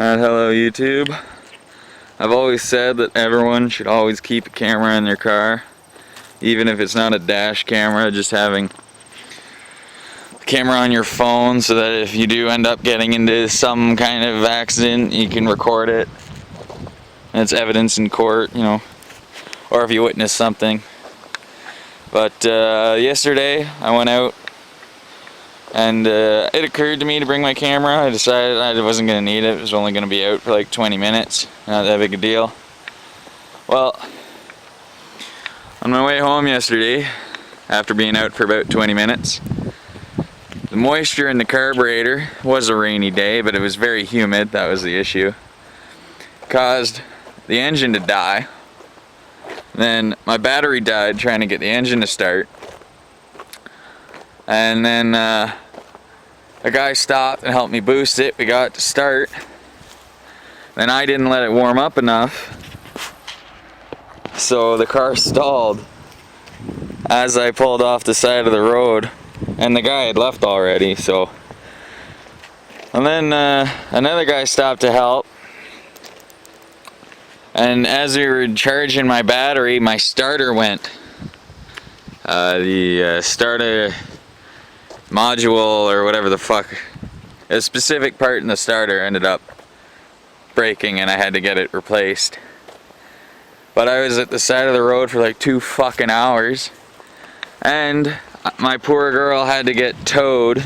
Hello YouTube. I've always said that everyone should always keep a camera in their car, even if it's not a dash camera, just having a camera on your phone so that if you do end up getting into some kind of accident, you can record it. And it's evidence in court, you know, or if you witness something. But yesterday I went out and it occurred to me to bring my camera. I decided I wasn't going to need it. It was only going to be out for like 20 minutes. Not that big a deal. Well, on my way home yesterday, after being out for about 20 minutes, the moisture in the carburetor, was a rainy day, but it was very humid, that was the issue, caused the engine to die. Then my battery died trying to get the engine to start. And then a guy stopped and helped me boost it. We got it to start. Then I didn't let it warm up enough, so the car stalled as I pulled off the side of the road, and the guy had left already. So, and then another guy stopped to help. And as we were charging my battery, my starter went. The starter module or whatever the fuck, a specific part in the starter ended up breaking and I had to get it replaced. But I was at the side of the road for like 2 fucking hours and my poor girl had to get towed.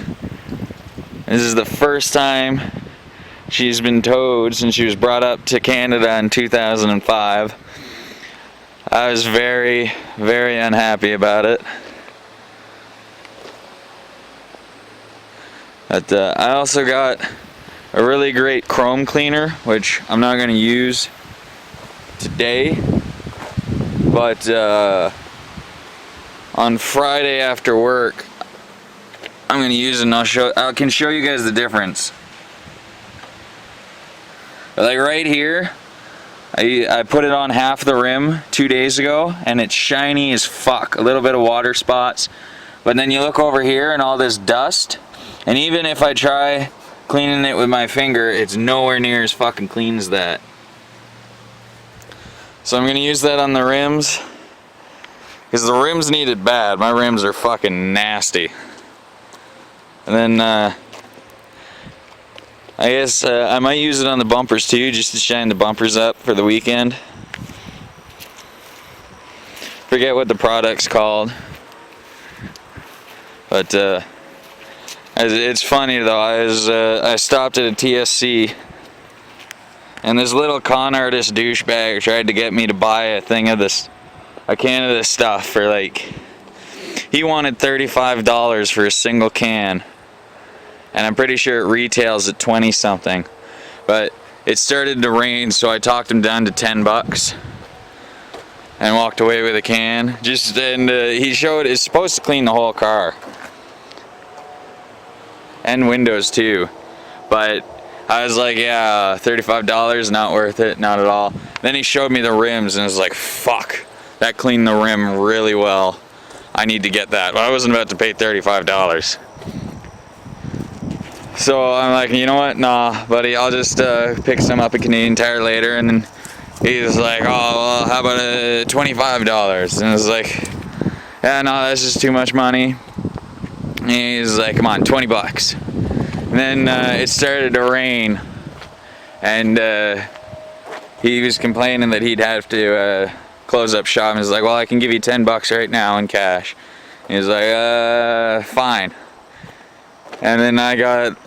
This is the first time she's been towed since she was brought up to Canada in 2005. I was very, very unhappy about it. But I also got a really great chrome cleaner, which I'm not going to use today, but on Friday after work I'm going to use it and I can show you guys the difference. Like right here, I put it on half the rim 2 days ago and it's shiny as fuck, a little bit of water spots, but then you look over here and all this dust. And even if I try cleaning it with my finger, it's nowhere near as fucking clean as that. So I'm gonna use that on the rims, because the rims need it bad. My rims are fucking nasty. And then I guess I might use it on the bumpers too, just to shine the bumpers up for the weekend. Forget what the product's called, but it's funny though. I stopped at a TSC, and this little con artist douchebag tried to get me to buy a can of this stuff for like, he wanted $35 for a single can, and I'm pretty sure it retails at 20 something. But it started to rain, so I talked him down to 10 bucks and walked away with a can. He showed it's supposed to clean the whole car. And windows too, but I was like, yeah, $35, not worth it, not at all. Then he showed me the rims and I was like, fuck, that cleaned the rim really well. I need to get that. Well, I wasn't about to pay $35. So I'm like, you know what, nah, buddy, I'll just pick some up at Canadian Tire later. And then he was like, oh, well, how about $25? And I was like, yeah, no, that's just too much money. And he's like, come on, 20 bucks. And then it started to rain, and he was complaining that he'd have to close up shop. And he's like, well, I can give you 10 bucks right now in cash. And he was like, fine. And then I got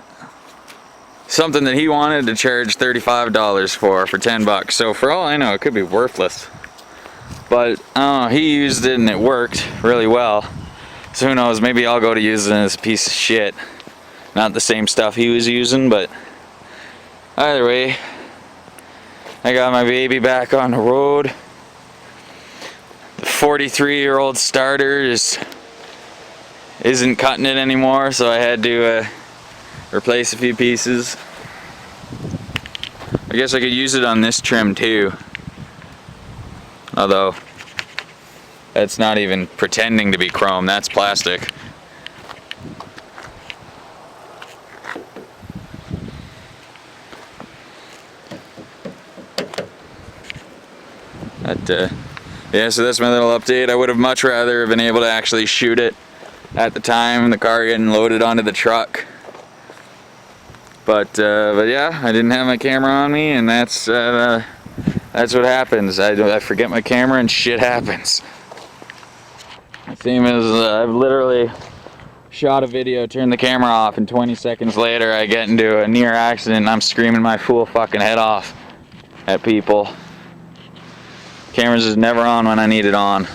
something that he wanted to charge $35 for 10 bucks. So for all I know, it could be worthless. But he used it and it worked really well. So who knows, maybe I'll go to use it as a piece of shit. Not the same stuff he was using, but either way, I got my baby back on the road. The 43-year-old starter isn't cutting it anymore, so I had to replace a few pieces. I guess I could use it on this trim too. Although, that's not even pretending to be chrome, that's plastic. But yeah, so that's my little update. I would have much rather have been able to actually shoot it at the time the car getting loaded onto the truck. But yeah, I didn't have my camera on me, and that's what happens. I forget my camera and shit happens. Same as I've literally shot a video, turned the camera off, and 20 seconds later I get into a near accident and I'm screaming my fool fucking head off at people. Camera's just never on when I need it on.